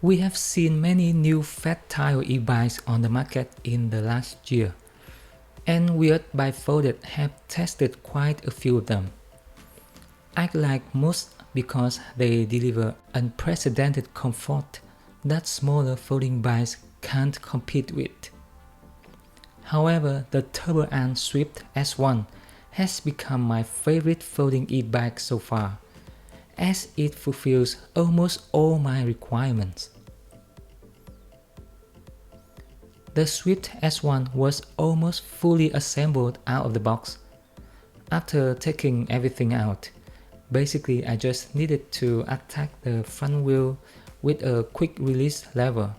We have seen many new fat tire e-bikes on the market in the last year, and Weird Bifolded have tested quite a few of them. I like most because they deliver unprecedented comfort that smaller folding bikes can't compete with. However, the Turbo Ant Swift S1 has become my favorite folding e-bike so far, as it fulfills almost all my requirements. The Swift S1 was almost fully assembled out of the box. After taking everything out, basically I just needed to attach the front wheel with a quick release lever,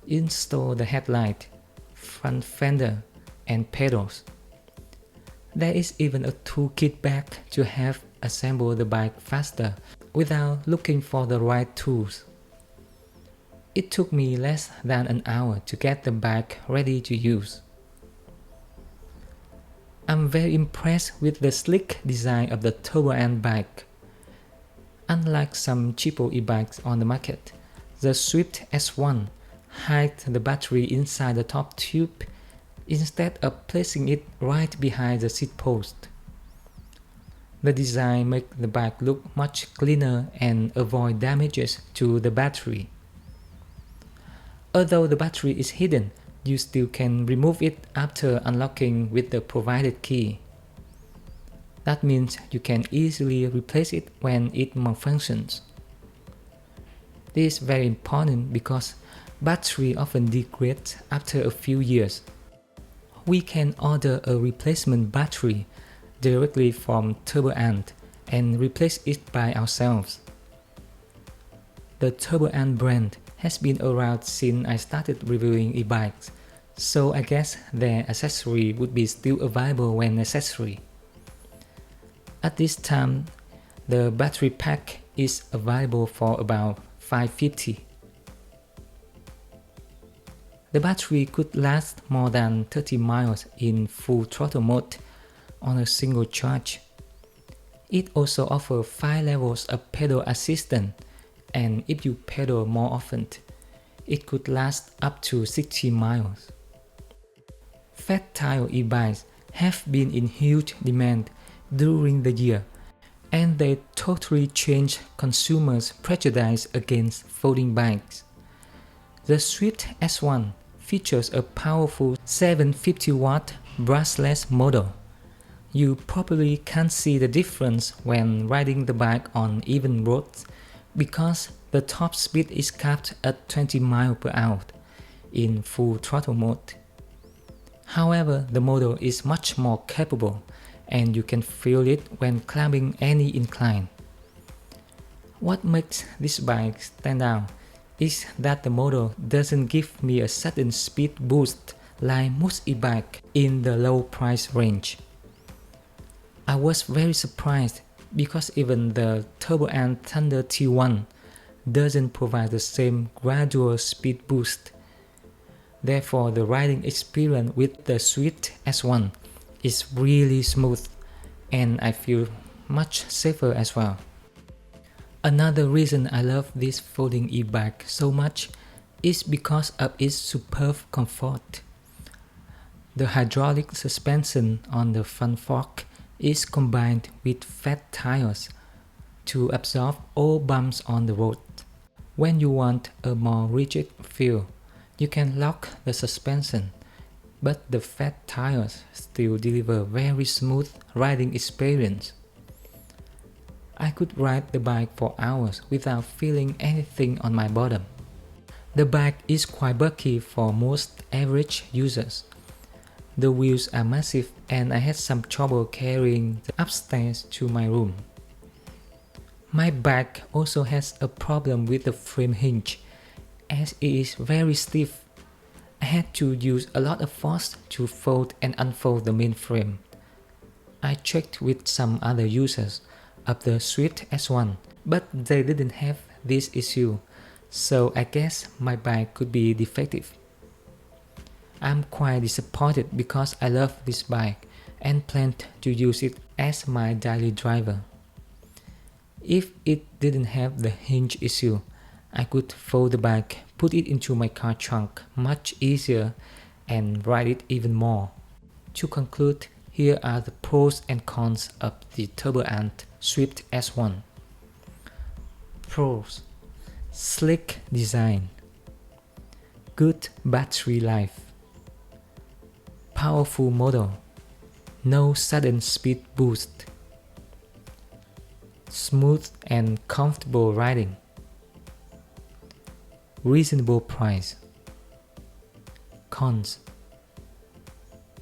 install the headlight, front fender, and pedals. There is even a toolkit bag to have assemble the bike faster without looking for the right tools. It took me less than an hour to get the bike ready to use. I'm very impressed with the sleek design of the Turbo Ant bike. Unlike some cheaper e-bikes on the market, the Swift S1 hides the battery inside the top tube instead of placing it right behind the seat post. The design makes the bike look much cleaner and avoid damages to the battery. Although the battery is hidden, you still can remove it after unlocking with the provided key. That means you can easily replace it when it malfunctions. This is very important because battery often degrades after a few years. We can order a replacement battery directly from Turbo Ant and replace it by ourselves. The Turbo Ant brand has been around since I started reviewing e-bikes, so I guess their accessory would be still available when necessary. At this time, the battery pack is available for about $550. The battery could last more than 30 miles in full throttle mode on a single charge. It also offers 5 levels of pedal assistance, and if you pedal more often, it could last up to 60 miles. Fat tire e-bikes have been in huge demand during the year, and they totally changed consumers' prejudice against folding bikes. The Swift S1 features a powerful 750-watt brushless motor. You probably can't see the difference when riding the bike on even roads because the top speed is capped at 20 miles per hour in full throttle mode. However, the motor is much more capable and you can feel it when climbing any incline. What makes this bike stand out is that the motor doesn't give me a sudden speed boost like most e-bikes in the low price range. I was very surprised because even the Turbo Ant Thunder T1 doesn't provide the same gradual speed boost. Therefore, the riding experience with the Swift S1 is really smooth and I feel much safer as well. Another reason I love this folding e-bike so much is because of its superb comfort. The hydraulic suspension on the front fork is combined with fat tires to absorb all bumps on the road. When you want a more rigid feel, you can lock the suspension, but the fat tires still deliver very smooth riding experience. I could ride the bike for hours without feeling anything on my bottom. The bike is quite bulky for most average users. The wheels are massive and I had some trouble carrying the upstairs to my room. My bike also has a problem with the frame hinge as it is very stiff. I had to use a lot of force to fold and unfold the main frame. I checked with some other users of the Swift S1, but they didn't have this issue, so I guess my bike could be defective. I'm quite disappointed because I love this bike and plan to use it as my daily driver. If it didn't have the hinge issue, I could fold the bike, put it into my car trunk much easier, and ride it even more. To conclude, here are the pros and cons of the Turbo Ant Swift S1. Pros: sleek design, good battery life, powerful motor, no sudden speed boost, smooth and comfortable riding, reasonable price. Cons: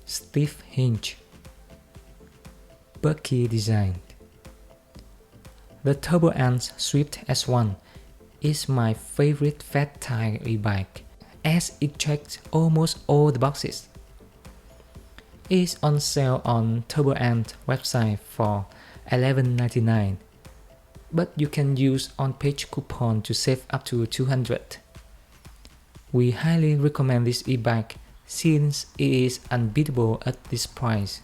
stiff hinge, bulky design. The Turbo Ant Swift S1 is my favorite fat tire e-bike as it checks almost all the boxes. It's on sale on Turbo Ant website for $11.99, but you can use on-page coupon to save up to $200. We highly recommend this e-bike since it is unbeatable at this price.